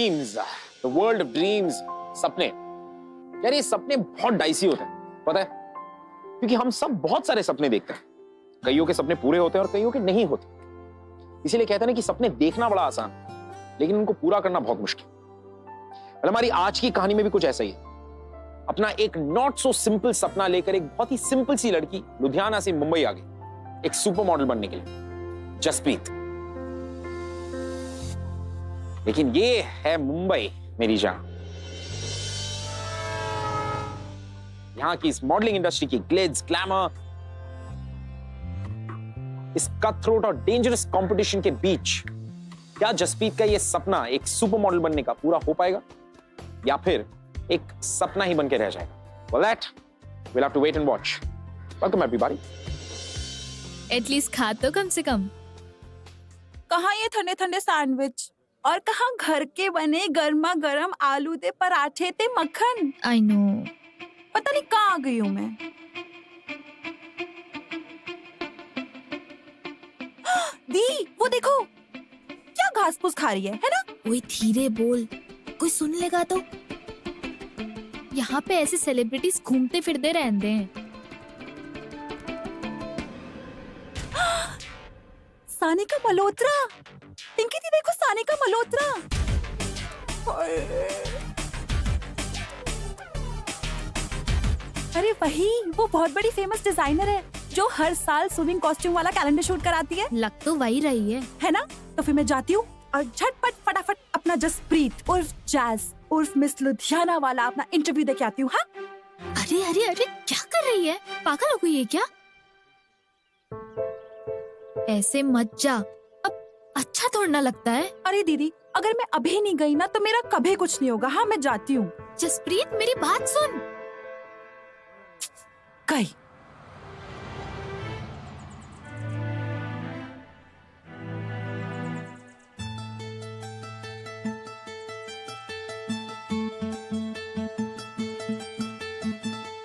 Dreams, the world of dreams, सपने। यार ये सपने बहुत डाइसी होते हैं, पता है? क्योंकि हम सब बहुत सारे सपने देखते हैं। कईयों के सपने पूरे होते हैं और कईयों के नहीं होते। इसीलिए कहते हैं ना कि सपने देखना बड़ा आसान, लेकिन उनको पूरा करना बहुत मुश्किल। और हमारी आज की कहानी में भी कुछ ऐसा ही है। अपना एक नॉट सो सिंपल सपना लेकर एक बहुत ही सिंपल सी लड़की लुधियाना से मुंबई आ गई, एक सुपर मॉडल बनने के लिए, जसप्रीत। लेकिन ये है मुंबई मेरी जान। यहां की इस मॉडलिंग इंडस्ट्री की ग्लिट्स, ग्लैमर, इस कटथ्रोट और डेंजरस कंपटीशन के बीच क्या जसप्रीत का ये सपना एक सुपर मॉडल बनने का पूरा हो पाएगा, या फिर एक सपना ही बन के रह जाएगा? Well, that we'll have to wait and watch. Welcome everybody. At least खा तो कम से कम। कहाँ ये ठंडे ठंडे सैंडविच और कहाँ घर के बने गर्मा गर्म आलू दे पराठे ते मक्खन। आई नो, पता नहीं कहाँ आ गई हूँ मैं। दी, वो देखो क्या घास फूस खा रही है ना? ओए धीरे बोल, कोई सुन लेगा तो। यहाँ पे ऐसे सेलिब्रिटीज घूमते फिरते रहते हैं। सानिका मल्होत्रा, पिंकी दी देखो, सानिका मल्होत्रा। अरे वही, वो बहुत बड़ी फेमस डिजाइनर है जो हर साल स्विमिंग कॉस्ट्यूम वाला कैलेंडर शूट कराती है। लग तो वही रही है ना? तो फिर मैं जाती हूँ और झटपट फटाफट अपना जसप्रीत उर्फ जैज उर्फ मिस लुधियाना वाला अपना इंटरव्यू देके आती हूँ। हाँ? अरे अरे अरे, क्या कर रही है? पागल हो गई है क्या? ऐसे मत जा, अब अच्छा थोड़ा ना लगता है। अरे दीदी, अगर मैं अभी नहीं गई ना तो मेरा कभी कुछ नहीं होगा। हाँ, मैं जाती हूँ। जसप्रीत मेरी बात सुन। गई।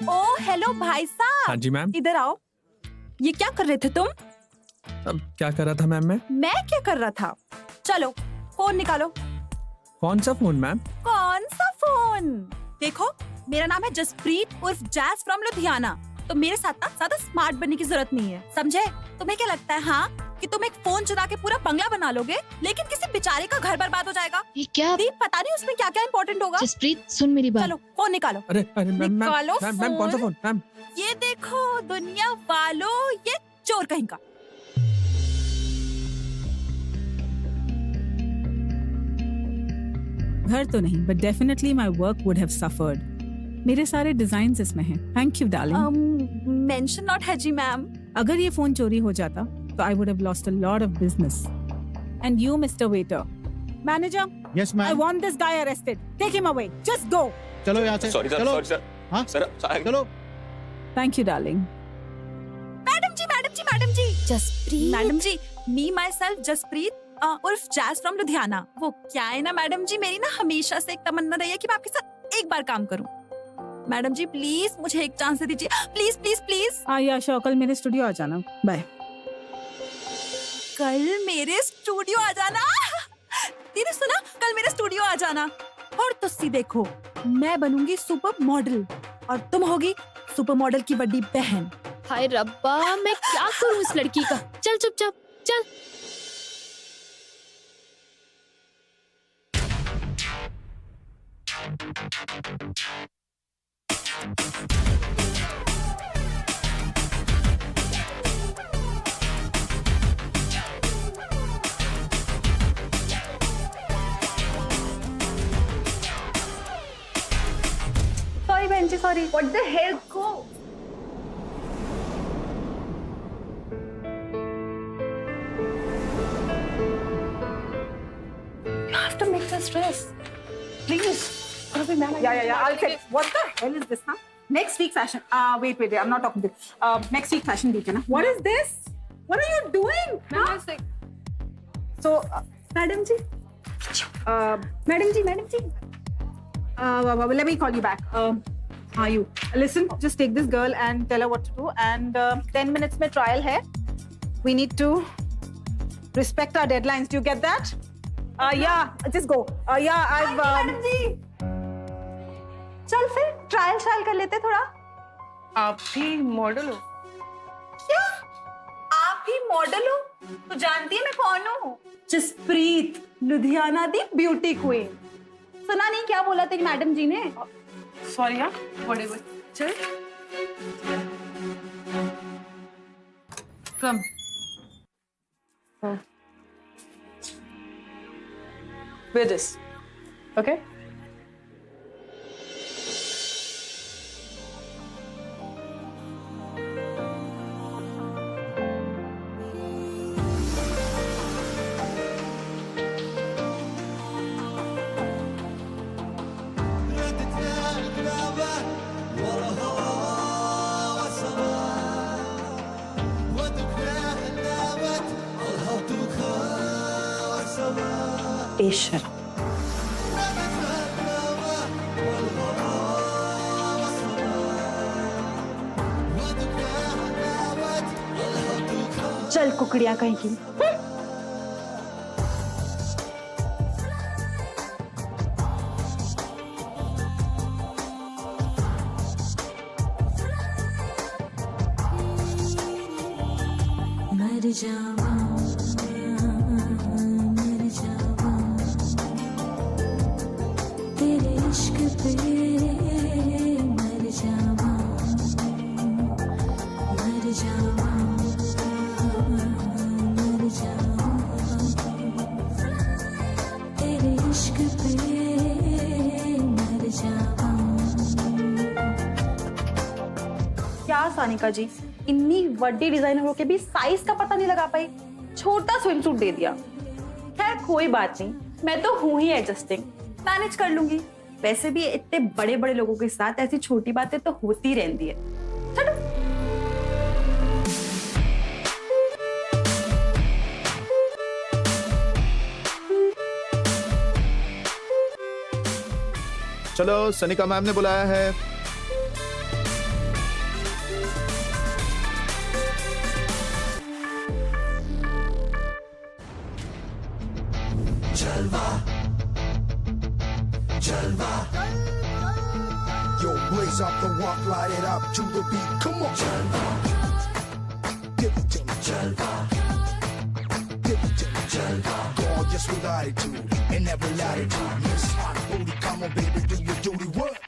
ओ हेलो भाई साहब। हाँ जी मैम। इधर आओ। ये क्या कर रहे थे तुम? अब क्या कर रहा था मैम? मैं क्या कर रहा था? चलो फोन निकालो। कौन सा फोन मैम? कौन सा फोन? देखो, मेरा नाम है जसप्रीत उर्फ जैज फ्रॉम लुधियाना। तो मेरे साथ ना ज्यादा स्मार्ट बनने की जरूरत नहीं है, समझे? तुम्हें क्या लगता है हाँ कि तुम एक फोन चुरा के पूरा बंगला बना लोगे, लेकिन किसी बेचारे का घर बर्बाद हो जाएगा? ये क्या? पता नहीं उसमें क्या क्या इम्पोर्टेंट होगा। जसप्रीत सुन मेरी बात। चलो फोन निकालो। अरे अरे मैम निकालो मैम कौन सा फोन मैम? ये देखो दुनिया वालों, ये चोर कहीं का। घर तो नहीं, but definitely my work would have suffered. मेरे सारे डिजाइन्स इसमें हैं। Thank you, darling. Mention not है जी मैम। अगर ये फोन चोरी हो जाता तो I would have lost a lot of business. And you, Mr. Waiter. Manager. Yes, I ma'am. want this guy arrested. Take him away. Just go. चलो यहाँ से। सॉरी सर, चलो। Sorry sir. हाँ? सर, चलो। Thank you, darling. Madam ji, madam ji, madam ji. Jaspreet madam ji, me myself Jaspreet उर्फ Jazz from Ludhiana. वो क्या है ना मैडम जी, मेरी ना हमेशा से एक तमन्ना रही है कि मैं आपके साथ एक बार काम करूं। मैडम जी प्लीज मुझे एक चांस दे दीजिए, प्लीज प्लीज प्लीज। आशा, कल मेरे स्टूडियो आ जाना। बाय। कल मेरे स्टूडियो आ जाना? दीदी सुना, कल मेरे स्टूडियो आ जाना। और तुसी देखो, मैं बनूंगी सुपर मॉडल और तुम होगी सुपर मॉडल की बड़ी बहन। हाय रब्बा, मैं क्या करूं इस लड़की का? चल चुपचाप चल। सॉरी बहन जी, sorry. What the hell, go. You have to make this dress. Please. Yeah. I'll check. What the hell is this, huh? Next week fashion. Wait. I'm not talking this. Next week fashion week, na? What is this? What are you doing? Huh? So, madam ji, madam ji, madam ji. let me call you back. You listen, just take this girl and tell her what to do, and 10 minutes में trial है. We need to respect our deadlines. Do you get that? Yeah, just go. Yeah, I've. Madam जी, चल फिर trial कर लेते थोड़ा। आप भी मॉडल हो? क्या आप ही मॉडल हो? तू जानती है मैं कौन हूँ? जसप्रीत, लुधियाना दी ब्यूटी क्वीन। सुना नहीं क्या बोला था मैडम जी ने? Sorry, yeah. Whatever. चल. Come. Wear this. Okay? बेशर्म। चल कुकड़ियां कहीं की। मर जावा मर जावा तेरे इश्क पे मर जावा मर जावा मर जावा तेरे इश्क पे मर जावा। क्या सानिका जी, इतनी बड़ी डिजाइनर होके भी साइज का पता नहीं लगा पाई, छोटा स्विम सूट दे दिया। खैर कोई बात नहीं, मैं तो हूं ही एडजस्टिंग, मैनेज कर लूंगी। वैसे भी इतने बड़े बड़े लोगों के साथ ऐसी छोटी बातें तो होती रहती है। चलो। चलो, सनिका मैम ने बुलाया है। Yo, blaze up the walk, light it up to the beat. Come on. Give it to me. Give it to me. Gorgeous with attitude and every latitude. Miss Hot Booty, come on, baby, do your duty work.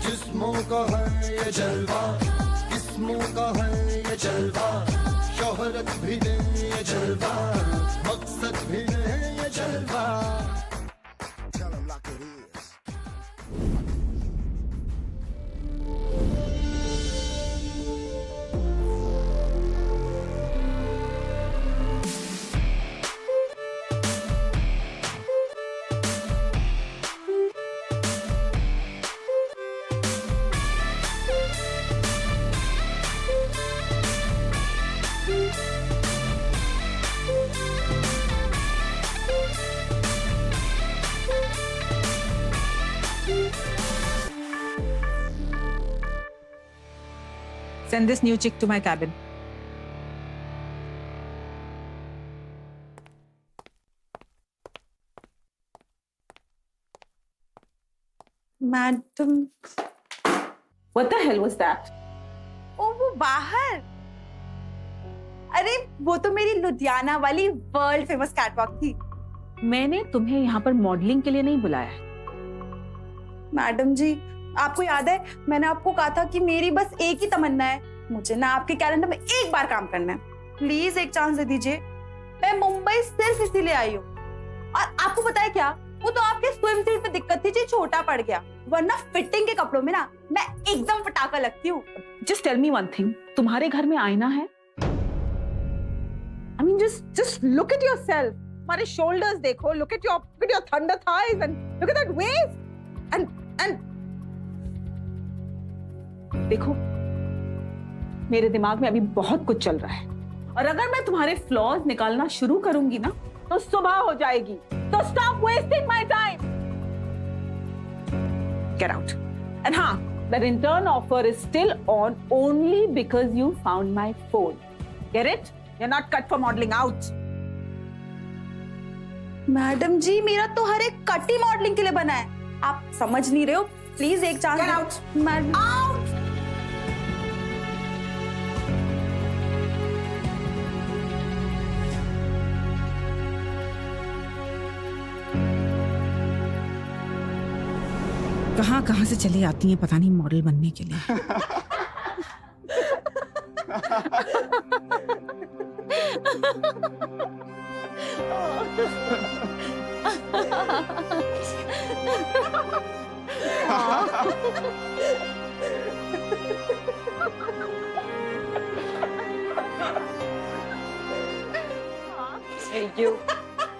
जिस्मों का है ये जलवा, किस्मों का है ये जलवा, शोहरत भी दे ये जलवा, मकसद भी दे ये जलवा। Tell them like it is. Send this new chick to my cabin. Madam, What the hell was that? ओ वो बाहर। अरे वो तो मेरी लुधियाना वाली वर्ल्ड फेमस कैटवॉक थी। मैंने तुम्हें यहाँ पर मॉडलिंग के लिए नहीं बुलाया है। मैडम जी, आपको याद है मैंने आपको कहा था कि मेरी बस एक ही तमन्ना है, मुझे ना आपके कैलेंडर में एक बार काम करना है। प्लीज एक चांस दे दीजिए। मैं मुंबई सिर्फ इसीलिए आई हूँ। और आपको पता है क्या, वो तो आपके स्विम सूट में दिक्कत थी जो छोटा पड़ गया, वरना फिटिंग के कपड़ों में ना मैं एकदम पटाखा लगती हूँ। Just tell me one thing, तुम्हारे घर में आईना है? I mean, just look at yourself. हमारे shoulders देखो, look at your thunder thighs and look at that waist. And देखो, मेरे दिमाग में अभी बहुत कुछ चल रहा है, और अगर मैं तुम्हारे फ्लॉज निकालना शुरू करूंगी ना तो सुबह हो जाएगी। तो stop wasting my time. Get out. And हाँ, the return offer is still on only because you found my phone. Get it? You're not cut for modeling out. Madam जी, मेरा तो हर एक कट ही मॉडलिंग के लिए बना है, आप समझ नहीं रहे हो। प्लीज एक chance. Get out. Madam Out. कहाँ से चली आती हैं पता नहीं मॉडल बनने के लिए।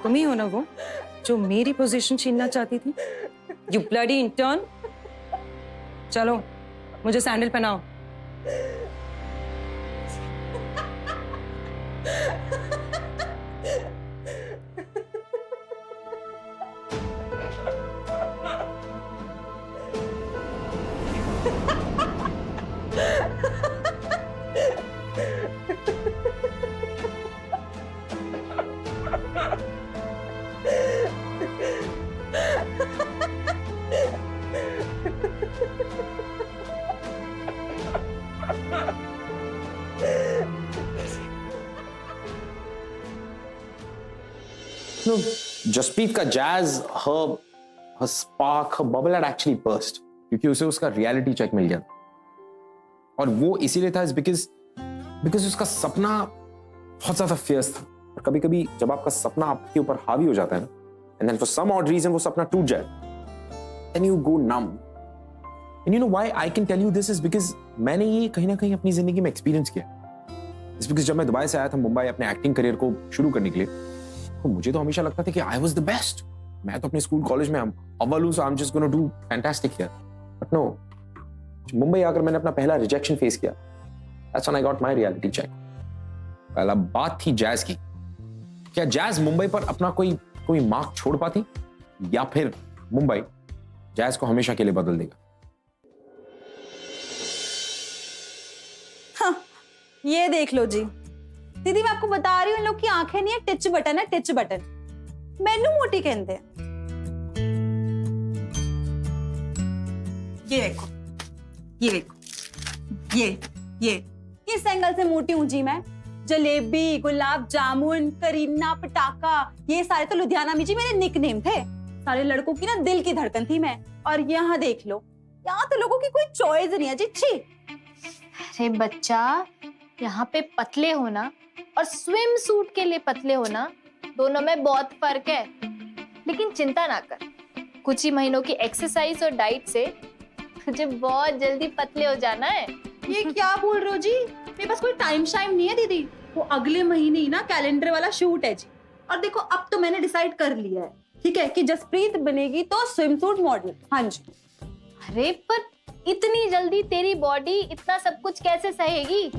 तुम ही हो ना वो जो मेरी पोजीशन छीनना चाहती थी? You bloody intern. चलो मुझे सैंडल पहनाओ। No, जसप्रीत का jazz, her spark, her bubble had actually burst क्योंकि उसे उसका रियलिटी चेक मिल गया और वो इसीलिए था बिकॉज उसका सपना बहुत ज्यादा फियर्स था। और कभी कभी जब आपका सपना आपके ऊपर हावी हो जाता है ना, and then for some odd reason वो सपना टूट जाए, then you go numb. And you know why I can tell you this is because मैंने ये कहीं ना कहीं अपनी जिंदगी में एक्सपीरियंस किया। इट्स बिकॉज जब मैं दुबई से आया था मुंबई अपने एक्टिंग करियर को शुरू करने के लिए, तो मुझे तो हमेशा लगता था कि आई वाज द बेस्ट। मैं तो अपने स्कूल कॉलेज में अव्वल हूं, so I am just gonna do fantastic here. But no, Mumbai आकर मैंने अपना पहला रिजेक्शन फेस किया। That's when I got my reality check. पहला बात थी जैज की। क्या जैज मुंबई पर अपना कोई मार्क छोड़ पाती, या फिर मुंबई जैज को हमेशा के लिए बदल देगा? हाँ, ये देख लो जी दीदी, मैं आपको बता रही हूँ, इन लोग की आंखें नहीं है, टिच बटन है, टिच बटन। मैनू मोटी कहते हैं। ये देखो, ये देखो, ये किस एंगल से मोटी हूं जी मैं? जलेबी, गुलाब जामुन, करीना, पटाखा, ये सारे तो लुधियाना में जी मेरे निकनेम थे। सारे लड़कों की ना दिल की धड़कन थी मैं। और यहाँ देख लो, यहाँ तो लोगों की कोई चॉइस नहीं है जी। छी। अरे बच्चा, यहाँ पे पतले होना और स्विम सूट के लिए पतले होना, दोनों में बहुत फर्क है। लेकिन चिंता ना कर, कुछ ही महीनों की एक्सरसाइज और डाइट से तुझे बहुत जल्दी पतले हो जाना है। ये क्या बोल रहे हो जी? मेरे पास कोई टाइम शाइम नहीं है दीदी। वो अगले महीने ही ना कैलेंडर वाला शूट है जी। और देखो, अब तो मैंने डिसाइड कर लिया है, ठीक है, कि जसप्रीत बनेगी तो स्विम सूट मॉडल। हाँ जी। अरे पर इतनी जल्दी तेरी बॉडी इतना सब कुछ कैसे सहेगी?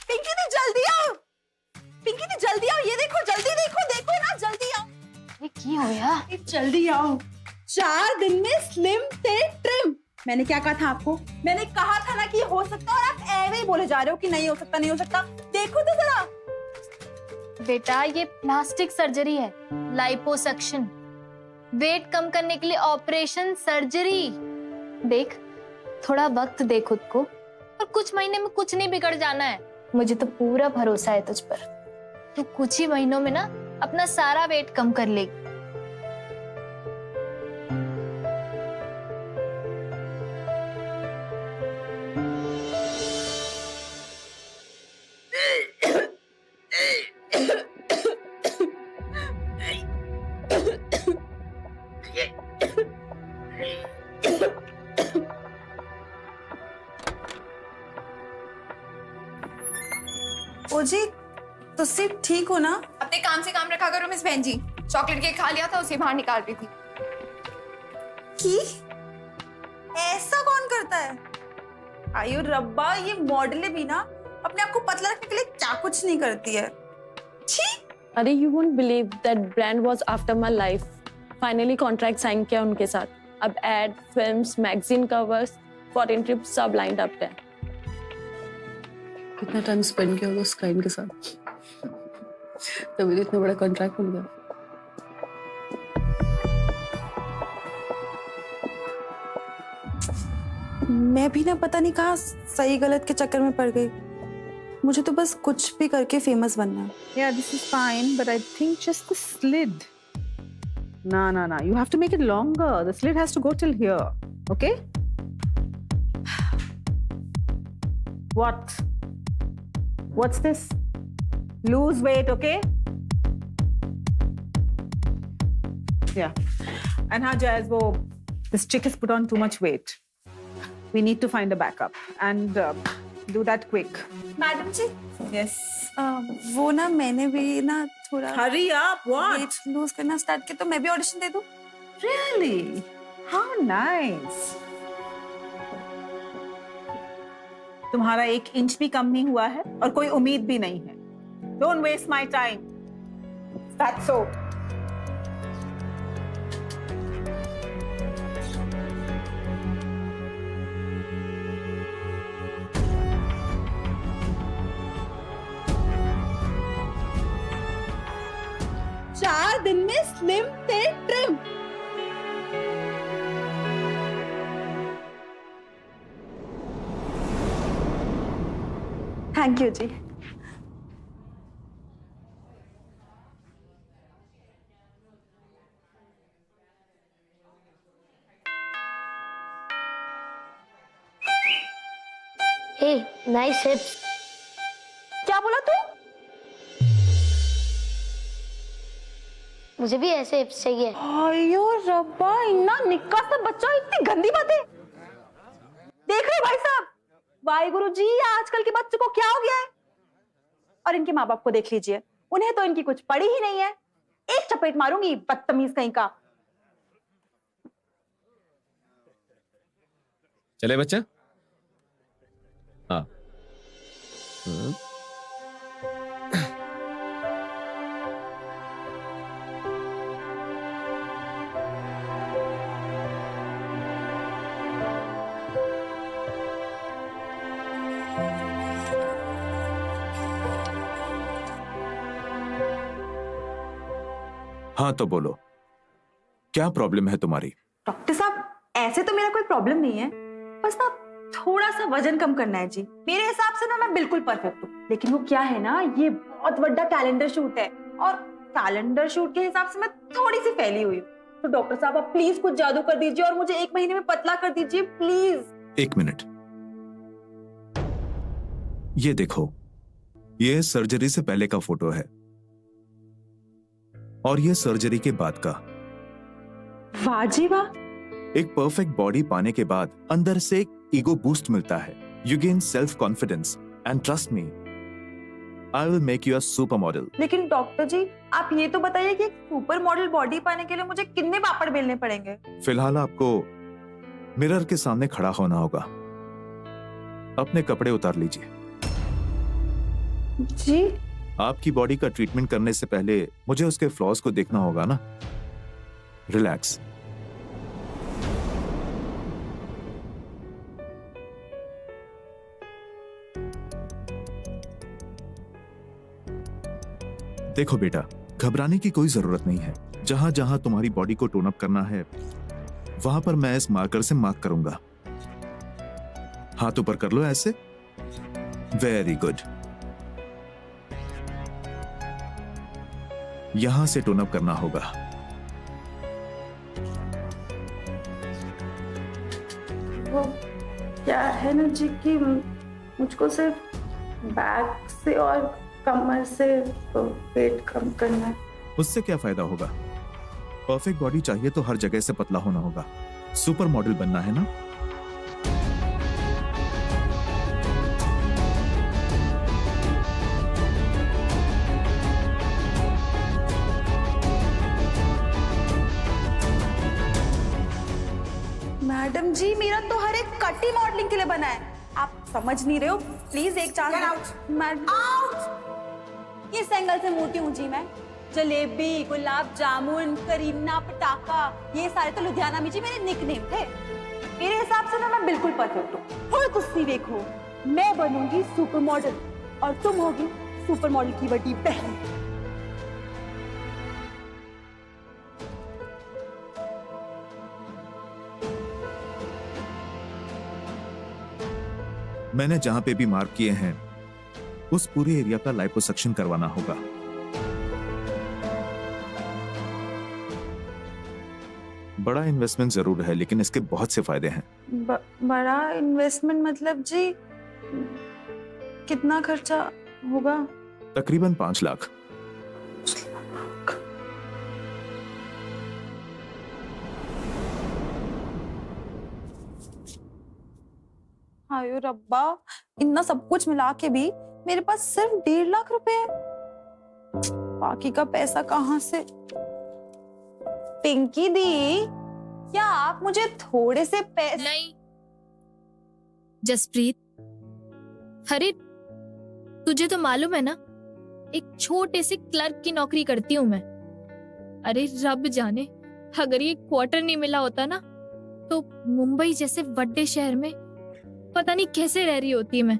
पिंकी दी जल्दी आओ। पिंकी दी जल्दी आओ, ये देखो, जल्दी देखो ना, जल्दी आओ। ये क्या होया? जल्दी आओ। 4 दिन में स्लिम से ट्रिम। मैंने क्या कहा था आपको? मैंने कहा था ना कि हो सकता है, और आप ऐवे ही बोले जा रहे हो कि नहीं हो सकता, नहीं हो सकता। देखो तो जरा। बेटा, ये प्लास्टिक सर्जरी है, लाइपोसक्शन। वेट कम करने के लिए ऑपरेशन सर्जरी। देख, थोड़ा वक्त दे खुद को, और कुछ महीने में कुछ नहीं बिगड़ जाना है। मुझे तो पूरा भरोसा है तुझ पर। तू कुछ ही महीनों में ना अपना सारा वेट कम कर लेगी। ओ जी, तुसी ठीक हो ना? अपने काम से काम रखा करो मिस बहन जी। चॉकलेट केक खा लिया था, उसे बाहर निकाल रही थी। की? ऐसा कौन करता है? आयु रब्बा, ये मॉडलें भी ना अपने आप को पतला रखने के लिए क्या कुछ नहीं करती है। छी। अरे you won't believe that brand was after my life. Finally contract sign किया उनके साथ. अब ad, films, magazine covers, foreign trip सब लाइंड अप है. कितना टाइम स्पेंड किया होगा उस क्लाइंट के साथ, तभी तो इतना बड़ा कॉन्ट्रैक्ट मिल गया. मैं भी ना पता नहीं कहाँ सही गलत के चक्कर में पड़ गई. मुझे तो बस कुछ भी करके फेमस बनना है. Yeah, this is fine, but I think just the slit. No. You have to make it longer. The slit has to go till here. Okay? What? What's this? Lose weight, okay? Yeah. And हाँ Jazz, this chick has put on too much weight. We need to find a backup and do that quick. Madam ji, Yes. वो ना मैंने भी ना थोड़ा Hurry up! What? Weight lose करना start किया, तो मैं भी ऑडिशन दे दूं? Really? How nice. तुम्हारा 1 इंच भी कम नहीं हुआ है और कोई उम्मीद भी नहीं है. Don't waste my time. That's so. चार दिन में स्लिम थे trim. Thank you ji. Hey nice hips. क्या बोला तू? मुझे भी ऐसे हिप्स चाहिए. अयो रब्बा, इतना निक्का सा बच्चा, इतनी गंदी बातें. देख रहे हो भाई साहब, वाहिगुरु जी आजकल के बच्चों को क्या हो गया है. और इनके माँ बाप को देख लीजिए, उन्हें तो इनकी कुछ पड़ी ही नहीं है. एक चपेट मारूंगी बदतमीज कहीं का. चले बच्चा. हाँ. हाँ तो बोलो, क्या प्रॉब्लम है तुम्हारी? डॉक्टर साहब, ऐसे तो मेरा कोई प्रॉब्लम नहीं है, बस ना थोड़ा सा वजन कम करना है जी. मेरे हिसाब से ना मैं बिल्कुल परफेक्ट हूँ, लेकिन वो क्या है ना, ये बहुत बड़ा कैलेंडर शूट है और कैलेंडर शूट के हिसाब से मैं थोड़ी सी फैली हुई हूँ. तो डॉक्टर साहब आप प्लीज कुछ जादू कर दीजिए और मुझे 1 महीने में पतला कर दीजिए प्लीज. 1 मिनट. ये देखो, ये सर्जरी से पहले का फोटो है और ये सर्जरी के बाद का. वाह जी वाह. एक परफेक्ट बॉडी पाने के बाद अंदर से एक ईगो बूस्ट मिलता है. You gain self confidence and trust me, I will make you a super model. लेकिन डॉक्टर जी आप ये तो बताइए कि सुपर मॉडल बॉडी पाने के लिए मुझे कितने पापड़ बेलने पड़ेंगे? फिलहाल आपको मिरर के सामने खड़ा होना होगा. अपने कपड़े उतार लीजिए. जी. आपकी बॉडी का ट्रीटमेंट करने से पहले मुझे उसके फ्लॉज को देखना होगा ना. रिलैक्स. देखो बेटा, घबराने की कोई जरूरत नहीं है. जहां जहां तुम्हारी बॉडी को टोन अप करना है वहां पर मैं इस मार्कर से मार्क करूंगा. हाथ ऊपर कर लो ऐसे. Very good. यहां से टोन अप करना होगा. वो क्या है ना जी कि मुझको सिर्फ बैक से और कमर से वेट कम करना है. उससे क्या फायदा होगा? परफेक्ट बॉडी चाहिए तो हर जगह से पतला होना होगा. सुपर मॉडल बनना है ना. मैडम जी मेरा तो हर एक कट ही मॉडलिंग के लिए बना है. आप समझ नहीं रहे हो. प्लीज एक चांस. Madam out. किस एंगल से मोटी हूँ जी मैं? जलेबी, गुलाब जामुन, करीना, पटाखा, ये सारे तो लुधियाना में जी मेरे निकनेम थे। मेरे हिसाब से ना मैं बिल्कुल परफेक्ट हूँ। और तुसी देखो, मैं बनूंगी सुपर मॉडल और तुम होगी सुपर मॉडल की बड़ी बहन। मैंने जहां पे भी मार्क किए हैं उस पूरे एरिया का लाइपोसक्शन करवाना होगा। बड़ा इन्वेस्टमेंट जरूर है लेकिन इसके बहुत से फायदे हैं। बड़ा इन्वेस्टमेंट मतलब जी कितना खर्चा होगा? तकरीबन 5 लाख। हाय रब्बा, इतना सब कुछ मिला के भी मेरे पास सिर्फ 1.5 लाख रुपए है। बाकी का पैसा कहाँ से? पिंकी दी, क्या आप मुझे थोड़े से पैसे? नहीं जसप्रीत, अरे तुझे तो मालूम है ना, एक छोटे से क्लर्क की नौकरी करती हूँ मैं। अरे रब जाने, अगर ये क्वार्टर नहीं मिला होता ना तो मुंबई जैसे बड़े शहर में पता नहीं कैसे रह रही होती मैं।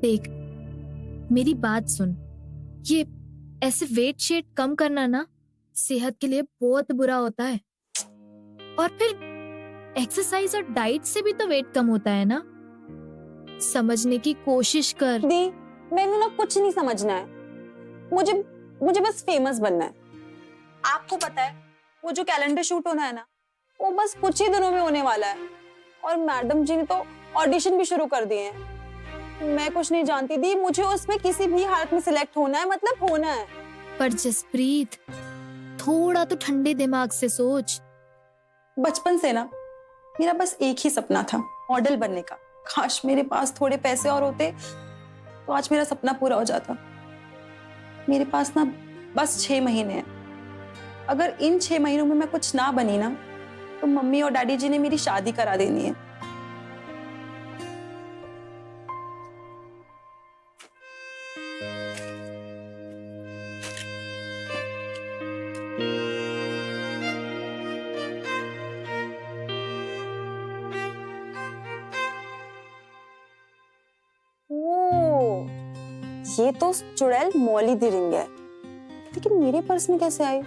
देख मेरी बात सुन, ये ऐसे वेट शेट कम करना ना सेहत के लिए बहुत बुरा होता है। और फिर एक्सरसाइज और डाइट से भी तो वेट कम होता है ना। समझने की कोशिश कर। दी, मैंने ना कुछ नहीं समझना है। मुझे बस फेमस बनना है। आपको पता है वो जो कैलेंडर शूट होना है ना, वो बस कुछ ही दिनों में होने वाला है। और मैडम जी ने तो ऑडिशन भी शुरू कर दिए हैं। मैं कुछ नहीं जानती दी, मुझे उसमें किसी भी हालत में सिलेक्ट होना है, मतलब होना है। पर जसप्रीत थोड़ा तो ठंडे दिमाग से सोच। बचपन से ना मेरा बस एक ही सपना था, मॉडल बनने का। काश मेरे पास थोड़े पैसे और होते तो आज मेरा सपना पूरा हो जाता। मेरे पास ना बस 6 महीने हैं। अगर इन 6 महीनों में मैं कुछ ना बनी ना तो मम्मी और डैडी जी ने मेरी शादी करा देनी है। ओह, ये तो चुड़ैल मौली दी रिंग है, लेकिन मेरे पर्स में कैसे आई?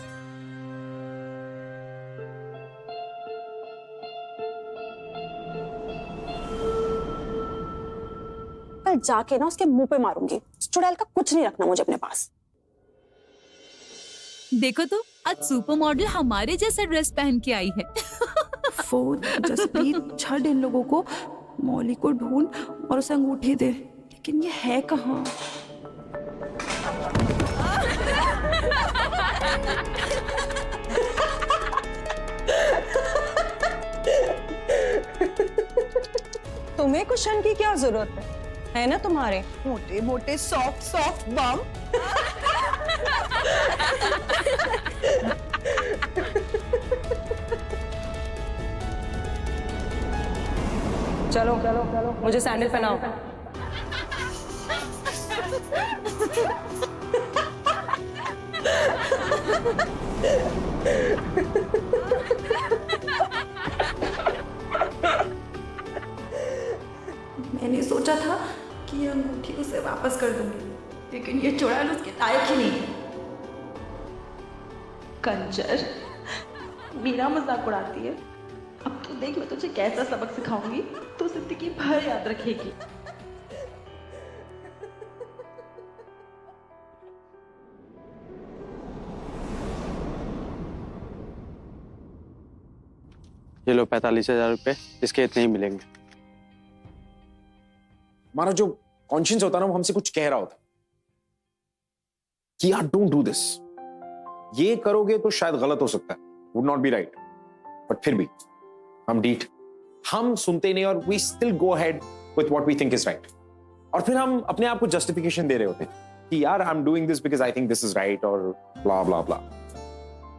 कल जाके ना उसके मुंह पे मारूंगी। चुड़ैल का कुछ नहीं रखना मुझे अपने पास। देखो तो आज सुपर मॉडल हमारे जैसा ड्रेस पहन के आई है। जसप्रीत, छड़ इन लोगों को, मौली को ढूंढ और उसे अंगूठी दे। लेकिन ये है कहाँ? तुम्हें कुशन की क्या जरूरत है ना तुम्हारे मोटे मोटे सॉफ्ट बम। चलो मुझे सैंडल पहनाओ। मैंने सोचा था कि ये अंगूठी उसे वापस कर दूंगी, लेकिन ये चुड़ैल उसके लायक ही नहीं है। कंजर, मेरा मजाक उड़ाती है। अब तो देख मैं तुझे कैसा सबक सिखाऊंगी, तो जिंदगी भर याद रखेगी। ये लो 45,000 रुपए, इसके इतने ही मिलेंगे। हमारा जो कॉन्शियंस होता है ना, वो हमसे कुछ कह रहा होता है कि यार डोंट डू दिस, ये करोगे तो शायद गलत हो सकता है, would not be right. But फिर भी हम डीठ, हम सुनते नहीं और we still go ahead with what we think is right. और फिर हम अपने आप को जस्टिफिकेशन दे रहे होते हैं कि यार I am doing this because I think this is right और ब्ला ब्ला ब्ला।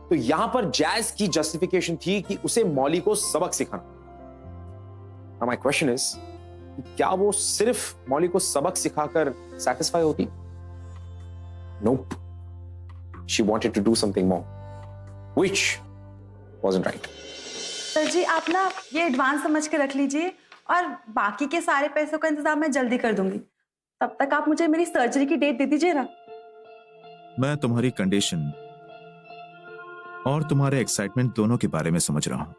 तो यहां पर जैज की जस्टिफिकेशन थी कि उसे मौली को सबक सिखाना। माय क्वेश्चन इज, क्या वो सिर्फ मौली को सबक सिखाकर सैटिस्फाई होती? Nope. she wanted to do something more, which wasn't right. Sir जी आप ना ये एडवांस समझ के रख लीजिए और बाकी के सारे पैसों का इंतजाम मैं जल्दी कर दूंगी। तब तक आप मुझे मेरी सर्जरी की डेट दे दीजिए ना। मैं तुम्हारी कंडीशन और तुम्हारे एक्साइटमेंट दोनों के बारे में समझ रहा हूं,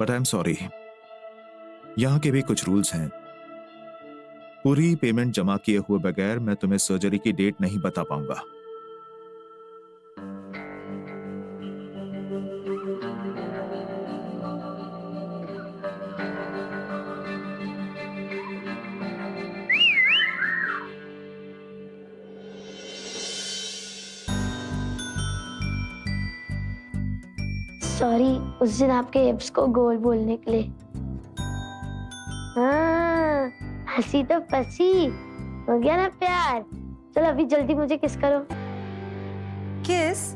बट आई एम सॉरी, यहां के भी कुछ रूल्स हैं। पूरी पेमेंट जमा किए हुए बगैर मैं तुम्हें सर्जरी की डेट नहीं बता पाऊंगा। सॉरी उस दिन आपके हिप्स को गोल बोलने के लिए। हाँ, हंसी तो फंसी, हो गया ना प्यार। चलो अभी जल्दी मुझे किस करो। किस?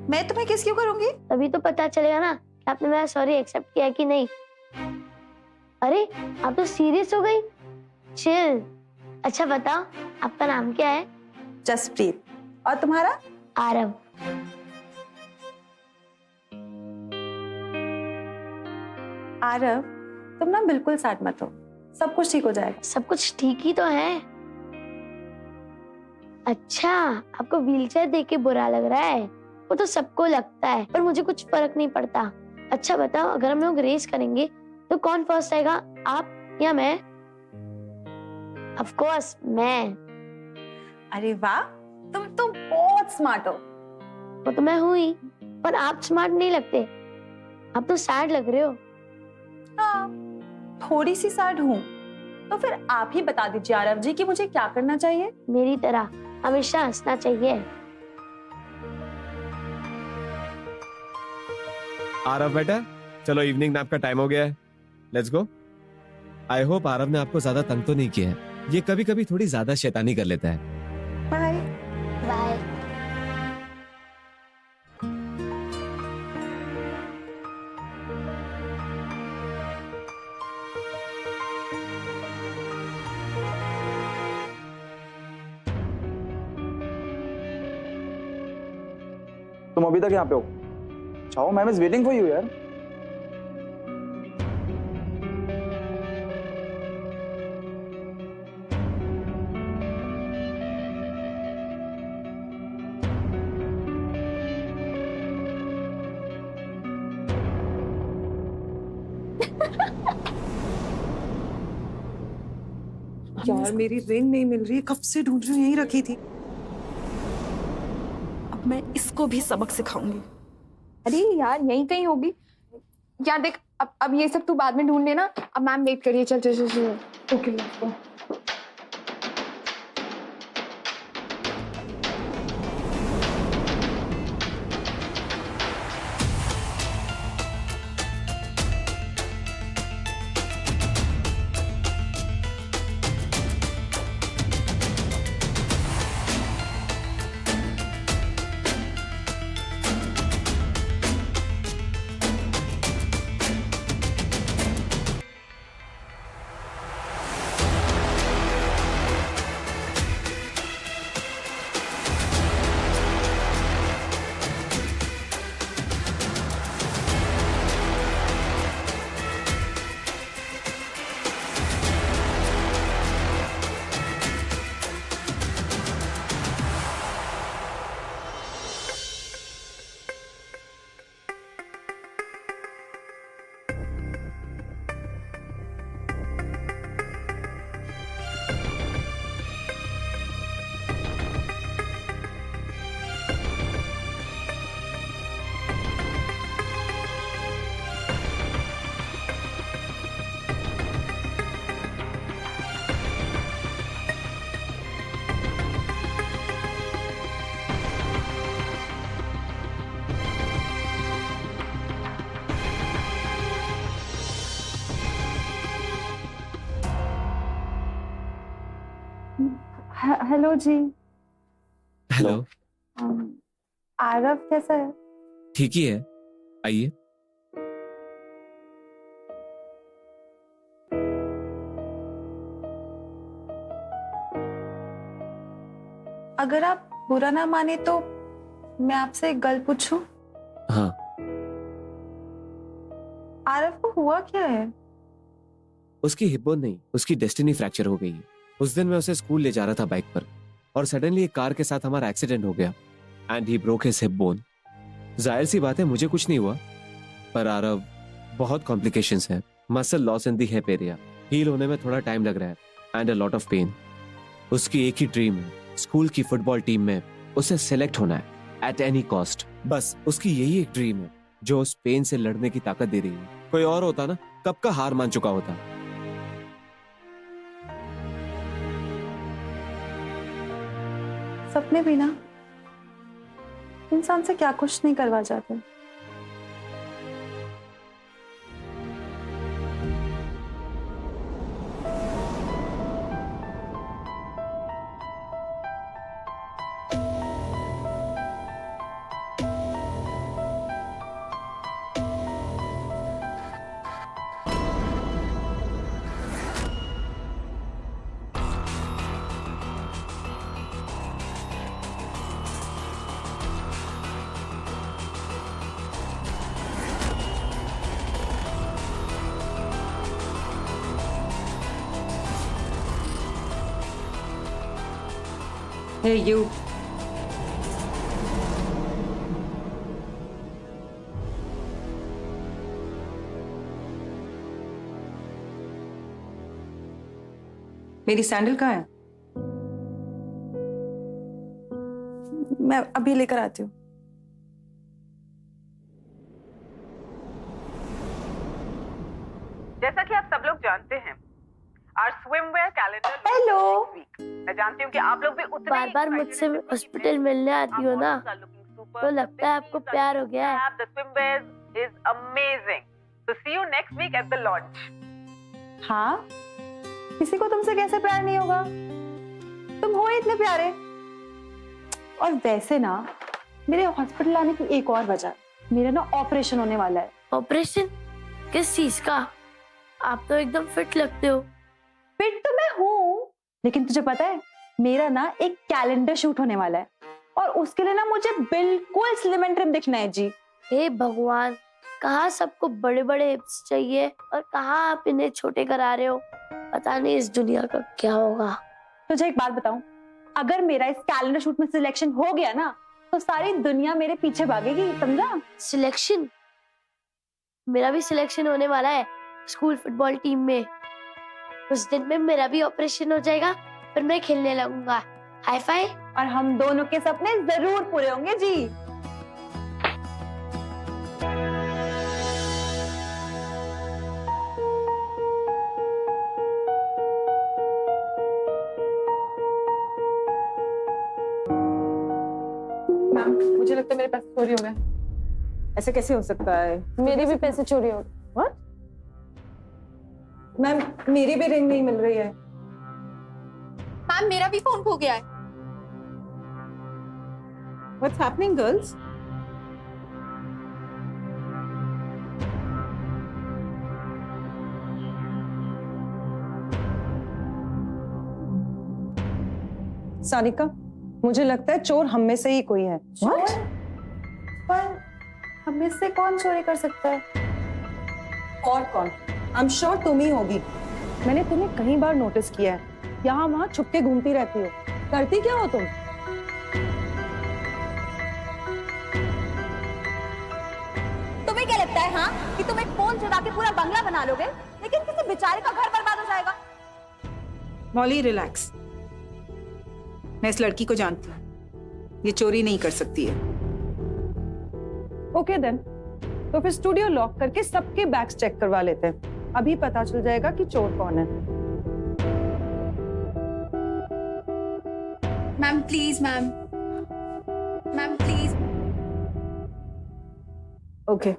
मैं तुम्हें किस क्यों करूंगी? तभी तो पता चलेगा ना कि आपने मेरा सॉरी एक्सेप्ट किया कि नहीं। अरे आप तो सीरियस हो गई। चिल। अच्छा बताओ आपका नाम क्या है? जसप्रीत। और तुम्हारा? आरव। आरव तुम ना बिल्कुल सैड मत हो, सब कुछ ठीक हो जाएगा। सब कुछ ठीक ही तो है। अच्छा आपको व्हीलचेयर देख के बुरा लग रहा है? वो तो सबको लगता है, पर मुझे कुछ फर्क नहीं पड़ता। अच्छा बताओ अगर हम लोग रेस करेंगे तो कौन फर्स्ट आएगा, आप या मैं? ऑफ कोर्स मैं। अरे वाह, तुम तो बहुत स्मार्ट हो। वो तो मैं हूँ ही, पर आप स्मार्ट नहीं लगते। आप तो सैड लग रहे हो। हाँ, थोड़ी सी सैड हूँ। तो फिर आप ही बता दीजिए आरव जी कि मुझे क्या करना चाहिए। मेरी तरह हमेशा हंसना चाहिए। आरव बेटा चलो, इवनिंग नैप का टाइम हो गया है, let's go. I hope Aarav ने आपको ज्यादा तंग तो नहीं किया है, ये कभी कभी थोड़ी ज्यादा शैतानी कर लेता है। Bye bye. तुम अभी तक यहाँ पे हो? चाहो, ma'am is waiting for you यार। यार मेरी रिंग नहीं मिल रही है, कब से ढूंढ रही हूँ, यहीं रखी थी। अब मैं इसको भी सबक सिखाऊंगी। अरे यार यहीं कहीं होगी यार। देख अब ये सब तू बाद में ढूंढ लेना, अब मैम वेट करिए। चल चल चल। Okay let's go. Hello ji. Hello. Aarav कैसा है? ठीक ही है, आइए। अगर आप बुरा ना माने तो मैं आपसे एक गल पूछूं? हाँ। आरव को हुआ क्या है? उसकी हिप बोन नहीं, उसकी डेस्टिनी फ्रैक्चर हो गई है। उस दिन मैं उसे स्कूल ले जा रहा था बाइक पर और सडनली एक कार के साथ हमारा एक्सीडेंट हो गया and he broke his hip bone. जाहिर सी बात है मुझे कुछ नहीं हुआ, पर आरव बहुत कॉम्प्लिकेशंस है। Muscle loss in the hip area, heal होने में थोड़ा टाइम लग रहा है and a lot of pain. उसकी एक ही ड्रीम है, स्कूल की फुटबॉल टीम में उसे सिलेक्ट होना है एट एनी कॉस्ट। बस उसकी यही एक ड्रीम है जो उस पेन से लड़ने की ताकत दे रही है। कोई और होता ना कब का हार मान चुका होता। सपने भी ना इंसान से क्या कुछ नहीं करवा जाते। Hey, you. मेरी सैंडल कहाँ है? मैं अभी लेकर आती हूँ। जैसा कि आप सब लोग जानते हैं, our swimwear calendar हेलो। मैं जानती हूँ कि आप लोग भी उतने बार बार मुझसे हॉस्पिटल मिलने आती हो ना, तो लगता है आपको प्यार हो गया है। The swimwear is amazing. So see you next week at the launch. हाँ, किसी को तुमसे कैसे प्यार नहीं होगा? तुम हो इतने प्यारे। और वैसे ना मेरे हॉस्पिटल आने की एक और वजह, मेरा ना ऑपरेशन होने वाला है। ऑपरेशन? किस चीज का? आप तो एकदम फिट लगते हो। फिट तो मैं हूँ, लेकिन तुझे पता है मेरा ना एक कैलेंडर शूट होने वाला है और उसके लिए ना मुझे बिल्कुल स्लिम एंड ट्रिम दिखना है जी। हे भगवान, कहाँ सबको बड़े बड़े हिप्स चाहिए और कहाँ आप इन्हें छोटे करा रहे हो। पता नहीं इस दुनिया का क्या होगा। तुझे एक बात बताऊं, अगर मेरा इस कैलेंडर शूट में सिलेक्शन हो गया ना तो सारी दुनिया मेरे पीछे भागेगी, समझा? सिलेक्शन? मेरा भी सिलेक्शन होने वाला है स्कूल फुटबॉल टीम में। उस दिन में मेरा भी ऑपरेशन हो जाएगा, फिर मैं खेलने लगूंगा। Hi fi. और हम दोनों के सपने जरूर पूरे होंगे जी। मैम, मुझे लगता है मेरे पैसे चोरी हो गए। ऐसे कैसे हो सकता है? मेरे भी पैसे चोरी हो गए। What? मैम, मेरी भी रिंग नहीं मिल रही है। मैम, मेरा भी फोन खो गया है। What's happening, girls? सानिका, मुझे लगता है चोर हम में से ही कोई है। What? पर हम से कौन चोरी कर सकता है? और कौन? आई एम श्योर तुम ही होगी। मैंने तुम्हें कई बार नोटिस किया है, यहाँ वहाँ छुप के घूमती रहती हो। करती क्या हो तुम? तुम्हें क्या लगता है हाँ कि तुम एक फोन चुरा के पूरा बंगला बना लोगे, लेकिन किसी बेचारे का घर बर्बाद हो जाएगा? Molly, relax. मैं इस लड़की को जानती हूँ, ये चोरी नहीं कर सकती है। ओके देन, तो फिर स्टूडियो लॉक करके सबके बैग्स चेक करवा लेते हैं। अभी पता चल जाएगा कि चोर कौन है। Ma'am please, ma'am please. Okay.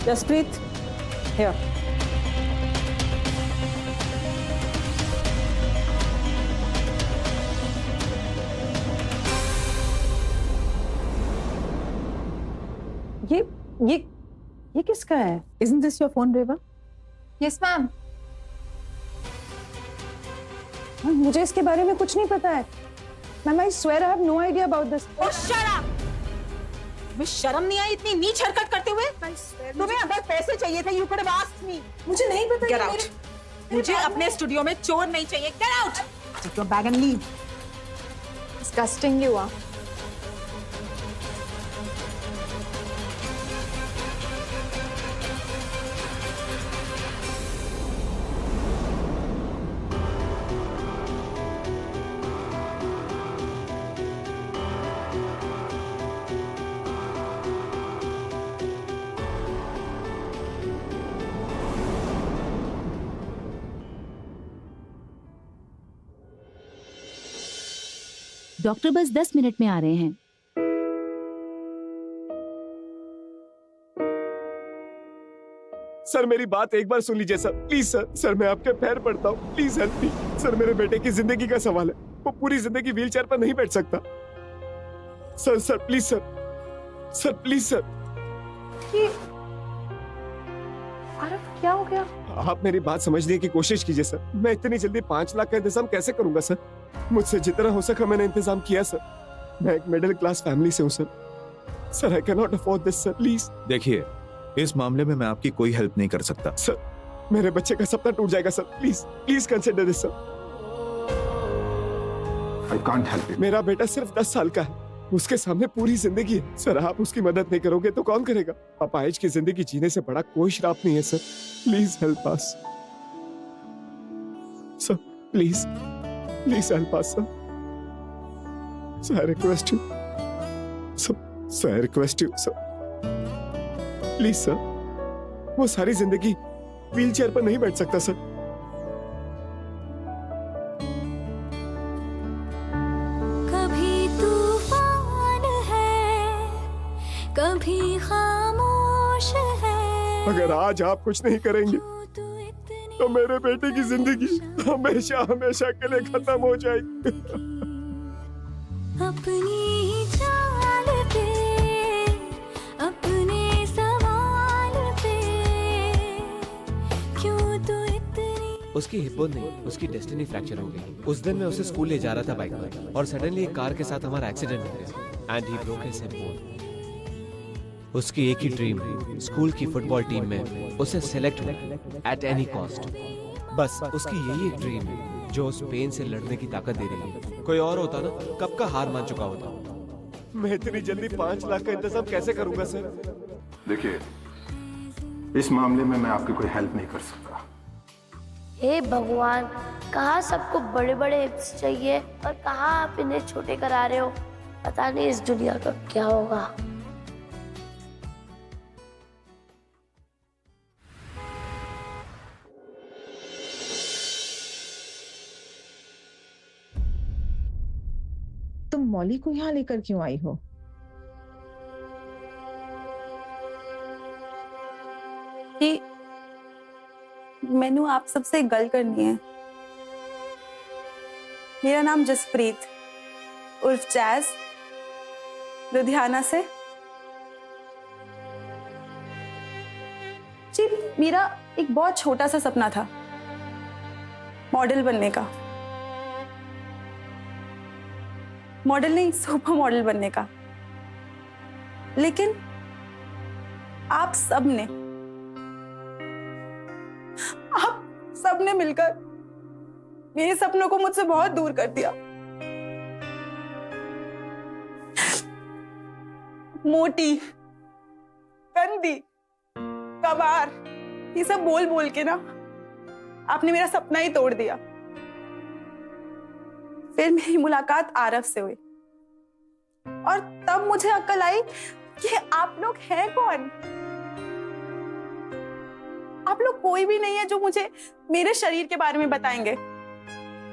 Jaspreet, here. ये किसका है? Isn't this your phone, Reva? Yes ma'am. मुझे इसके बारे में कुछ नहीं पता है। Ma'am, I swear I have no idea about this. Oh, shut up! तुम्हें शर्म नहीं आई इतनी नीच हरकत करते हुए? तुम्हें अगर पैसे चाहिए थे, you could have asked me. मुझे नहीं पता। Get out. मुझे अपने स्टूडियो में चोर नहीं चाहिए। Get out. Take your bag and leave. Disgusting you are. Doctor बस 10 मिनट में आ रहे हैं। सर मेरी बात एक बार सुन लीजिए सर, प्लीज सर। सर मैं आपके पैर पड़ता हूँ, प्लीज हेल्प मी। सर मेरे बेटे की जिंदगी का सवाल है, वो पूरी जिंदगी व्हीलचेयर पर नहीं बैठ सकता। Sir sir please sir, sir please sir. अरे क्या हो गया? आप मेरी बात समझने की कोशिश कीजिए सर। मैं इतनी जल्दी 5 लाख का इंतजाम कैसे करूंगा सर? मुझसे जितना हो सका मैंने इंतजाम किया सर। मैं एक मिडिल क्लास फैमिली से हूँ sir. Sir I can not afford this sir, please. देखिए, इस मामले में मैं आपकी कोई हेल्प नहीं कर सकता। सर मेरे बच्चे का सपना टूट जाएगा sir, please please consider this sir. I can't help you. मेरा बेटा सिर्फ 10 साल का है, उसके सामने पूरी जिंदगी है। सर आप उसकी मदद नहीं करोगे तो कौन करेगा? अपाहिज की जिंदगी जीने से बड़ा कोई श्राप नहीं है sir. Please help us sir, please please help us sir. Sir I request you sir, I request you sir, please sir. वो सारी जिंदगी व्हीलचेयर पर नहीं बैठ सकता सर। कभी खामोश है। अगर आज आप कुछ नहीं करेंगे तो मेरे बेटे की जिंदगी हमेशा हमेशा के लिए खत्म हो जाएगी। अपनी चाल पे, अपने सवाल पे, क्यों तू इतनी। उसकी हिप बोन नहीं, उसकी डेस्टिनी फ्रैक्चर हो गई। उस दिन मैं उसे स्कूल ले जा रहा था बाइक पर और सडनली एक कार के साथ हमारा एक्सीडेंट हो गया and he broke his hip bone. उसकी एक ही ड्रीम, स्कूल की फुटबॉल टीम में उसे सेलेक्ट होना एट एनी कॉस्ट। बस उसकी यही एक ड्रीम है जो उस पेन से लड़ने की ताकत दे रही है। कोई और होता ना कब का हार मान चुका होता। मैं इतनी जल्दी 5 लाख का इंतजाम कैसे करूंगा सर? देखिए, इस मामले में मैं आपकी कोई हेल्प नहीं कर सकता। हे भगवान, कहाँ सबको बड़े बड़े हिप्स चाहिए और कहाँ आप इन्हें छोटे करा रहे हो। पता नहीं इस दुनिया का क्या होगा। तुम मॉली को यहाँ लेकर क्यों आई हो? मैनू आप सबसे एक गल करनी है। मेरा नाम जसप्रीत उर्फ जैज, लुधियाना से। जी मेरा एक बहुत छोटा सा सपना था, मॉडल बनने का। मॉडल नहीं, सुपर मॉडल बनने का। लेकिन आप सबने मिलकर मेरे सपनों को मुझसे बहुत दूर कर दिया। मोटी, गंदी, कबार, ये सब बोल बोल के ना आपने मेरा सपना ही तोड़ दिया। फिर मेरी मुलाकात आरव से हुई और तब मुझे अक्ल आई कि आप लोग हैं कौन। आप लोग कोई भी नहीं है जो मुझे मेरे शरीर के बारे में बताएंगे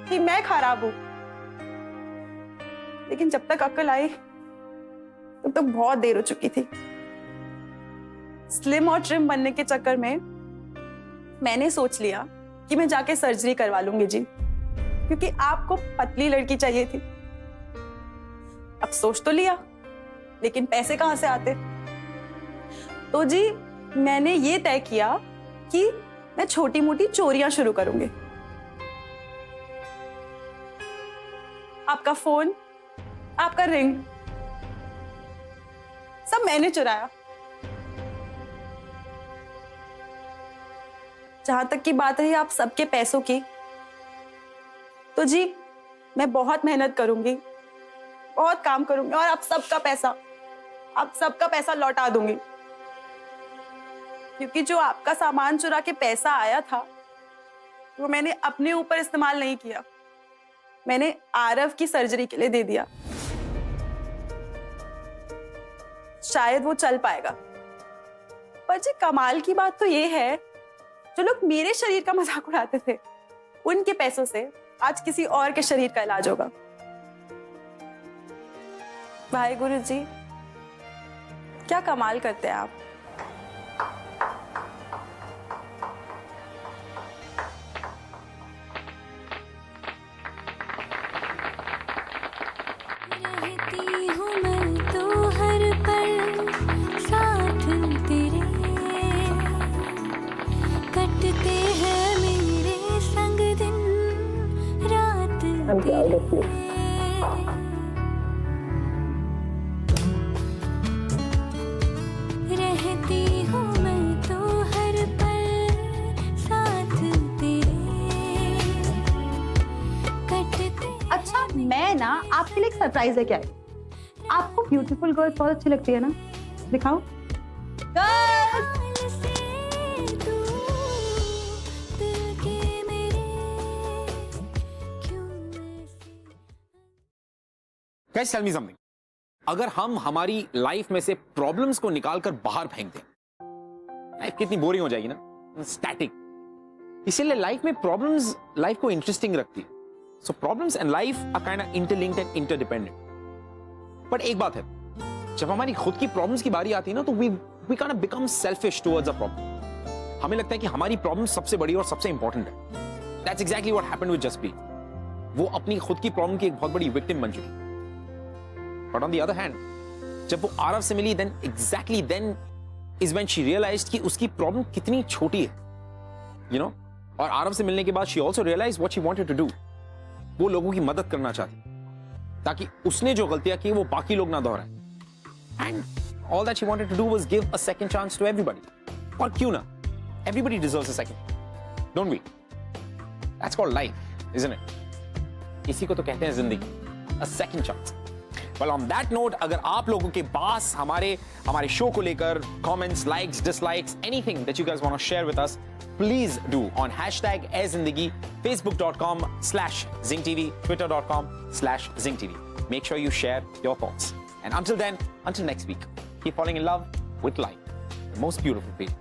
कि मैं खराब हूं। लेकिन जब तक अक्ल आई तब तक बहुत देर हो चुकी थी। स्लिम और ट्रिम बनने के चक्कर में मैंने सोच लिया कि मैं जाके सर्जरी करवा लूंगी जी, क्योंकि आपको पतली लड़की चाहिए थी। अब सोच तो लिया, लेकिन पैसे कहां से आते? तो जी मैंने ये तय किया कि मैं छोटी मोटी चोरियां शुरू करूंगी। आपका फोन, आपका रिंग, सब मैंने चुराया। जहां तक की बात रही आप सबके पैसों की, तो जी मैं बहुत मेहनत करूंगी, बहुत काम करूंगी और आप सबका पैसा लौटा दूंगी। क्योंकि जो आपका सामान चुरा के पैसा आया था वो मैंने अपने ऊपर इस्तेमाल नहीं किया, मैंने आरव की सर्जरी के लिए दे दिया। शायद वो चल पाएगा, पर जी कमाल की बात तो ये है, जो लोग मेरे शरीर का मजाक उड़ाते थे, उनके पैसों से आज किसी और के शरीर का इलाज होगा। भाई गुरु जी, क्या कमाल करते हैं आप। रहती हूँ मैं तो हर पल साथ तेरे, कटते हैं मेरे संग दिन रात तेरे। रहती हूँ मैं तो हर पल साथ तेरे, कटते। अच्छा, मैं ना आपके लिए एक सरप्राइज लेके आई। आपको ब्यूटीफुल गर्ल्स बहुत अच्छी लगती है ना? दिखाओ। Guys, tell me something. अगर हम हमारी लाइफ में से प्रॉब्लम्स को निकालकर बाहर फेंक दें, लाइफ कितनी बोरिंग हो जाएगी ना, स्टैटिक। इसीलिए लाइफ में प्रॉब्लम्स लाइफ को इंटरेस्टिंग रखती है। So problems and life are kind of interlinked and interdependent. But एक बात है, जब हमारी खुद की प्रॉब्लम्स की बारी आती है ना, तो we kind of become selfish towards a problem. हमें लगता है कि हमारी प्रॉब्लम सबसे बड़ी और सबसे इंपॉर्टेंट है। That's exactly what happened with Jaspreet. वो अपनी खुद की प्रॉब्लम की एक बहुत बड़ी विक्टिम बन चुकी। But on the other hand, जब वो आरव से मिली, then exactly then is when she realised कि उसकी प्रॉब्लम कितनी छोटी है, यू नो। और आरव से मिलने के बाद she also realised what she wanted to do. वो लोगों की मदद करना चाहती, ताकि उसने जो गलतियां की वो बाकी लोग ना दोहराएं। And all that she wanted to do was give a second chance to everybody. और क्यों ना, everybody deserves a second, don't we? That's called life, isn't it? इसी को तो कहते हैं जिंदगी, a second chance. Well, on that note, अगर आप लोगों के पास हमारे शो को लेकर comments, likes, dislikes, anything that you guys want to share with us, please do on #AirZindagi, Facebook.com/ZingTV, Twitter.com/ZingTV. Make sure you share your thoughts. And until then, until next week, keep falling in love with life, the most beautiful feeling.